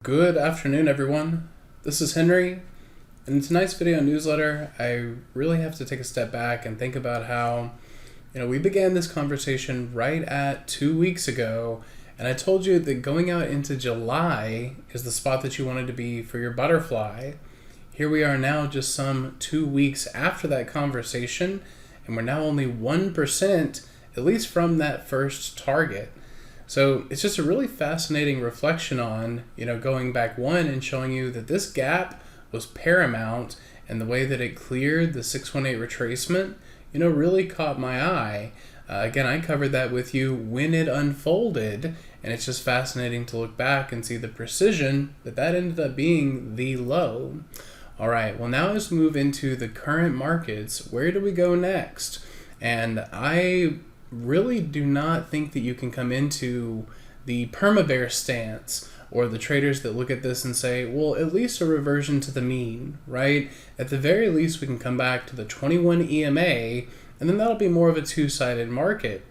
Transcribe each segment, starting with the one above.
Good afternoon, everyone. This is Henry. In tonight's video newsletter, I really have to take a step back and think about how, we began this conversation right at 2 weeks ago, and I told you that going out into July is the spot that you wanted to be for your butterfly. Here we are now, just some 2 weeks after that conversation, and we're now only 1%, at least from that first target. So it's just a really fascinating reflection on, going back one and showing you that this gap was paramount, and the way that it cleared the 618 retracement, really caught my eye. Again, I covered that with you when it unfolded, and it's just fascinating to look back and see the precision that ended up being the low. All right, well, now let's move into the current markets. Where do we go next? And I really do not think that you can come into the perma-bear stance, or the traders that look at this and say, well, at least a reversion to the mean, right? At the very least, we can come back to the 21 EMA, and then that'll be more of a two-sided market.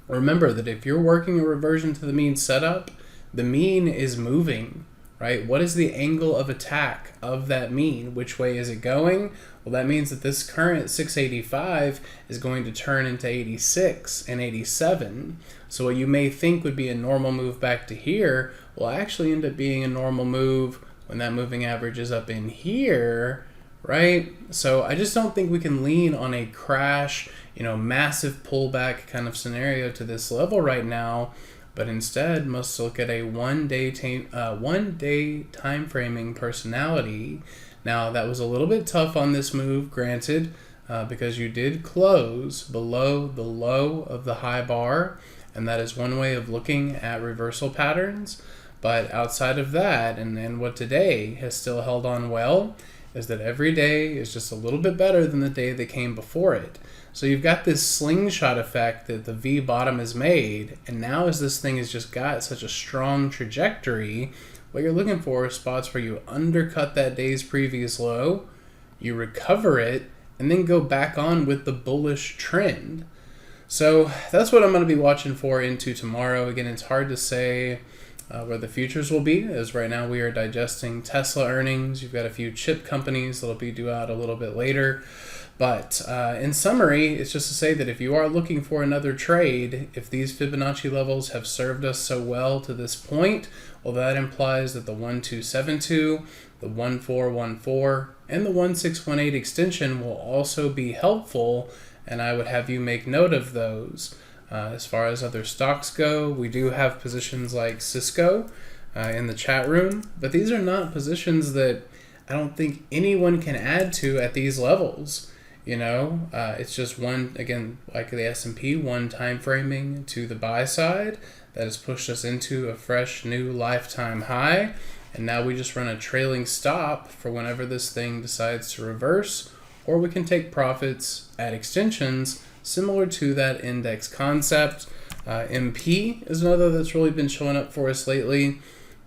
Remember that if you're working a reversion to the mean setup, the mean is moving, right? What is the angle of attack of that mean? Which way is it going? Well, that means that this current 685 is going to turn into 86 and 87. So what you may think would be a normal move back to here will actually end up being a normal move when that moving average is up in here, right? So I just don't think we can lean on a crash, massive pullback kind of scenario to this level right now, but instead must look at a one-day time framing personality. Now, that was a little bit tough on this move, granted, because you did close below the low of the high bar, and that is one way of looking at reversal patterns. But outside of that, and what today has still held on well, is that every day is just a little bit better than the day that came before it. So you've got this slingshot effect that the V bottom has made, and now as this thing has just got such a strong trajectory, what you're looking for is spots where you undercut that day's previous low, you recover it, and then go back on with the bullish trend. So that's what I'm going to be watching for into tomorrow. Again, it's hard to say where the futures will be, as right now we are digesting Tesla earnings. You've got a few chip companies that'll be due out a little bit later. But in summary, it's just to say that if you are looking for another trade, if these Fibonacci levels have served us so well to this point, well, that implies that the 1272, the 1414, and the 1618 extension will also be helpful, and I would have you make note of those. As far as other stocks go, we do have positions like Cisco in the chat room, but these are not positions that I don't think anyone can add to at these levels. It's just one, again, like the S&P, one time framing to the buy side that has pushed us into a fresh new lifetime high, and now we just run a trailing stop for whenever this thing decides to reverse, or we can take profits at extensions similar to that index concept. MP is another that's really been showing up for us lately,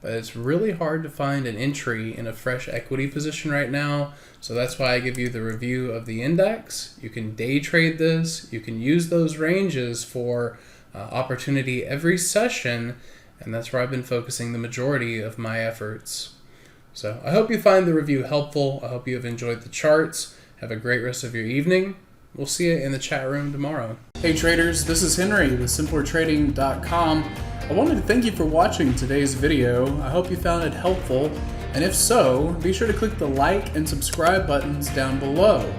but it's really hard to find an entry in a fresh equity position right now. So that's why I give you the review of the index. You can day trade this. You can use those ranges for opportunity every session, and that's where I've been focusing the majority of my efforts. So I hope you find the review helpful. I hope you have enjoyed the charts. Have a great rest of your evening. We'll see you in the chat room tomorrow. Hey traders, this is Henry with simplertrading.com. I wanted to thank you for watching today's video. I hope you found it helpful, and if so, be sure to click the like and subscribe buttons down below.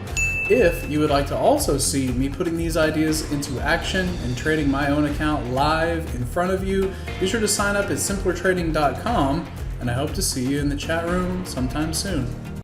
If you would like to also see me putting these ideas into action and trading my own account live in front of you, be sure to sign up at simplertrading.com, and I hope to see you in the chat room sometime soon.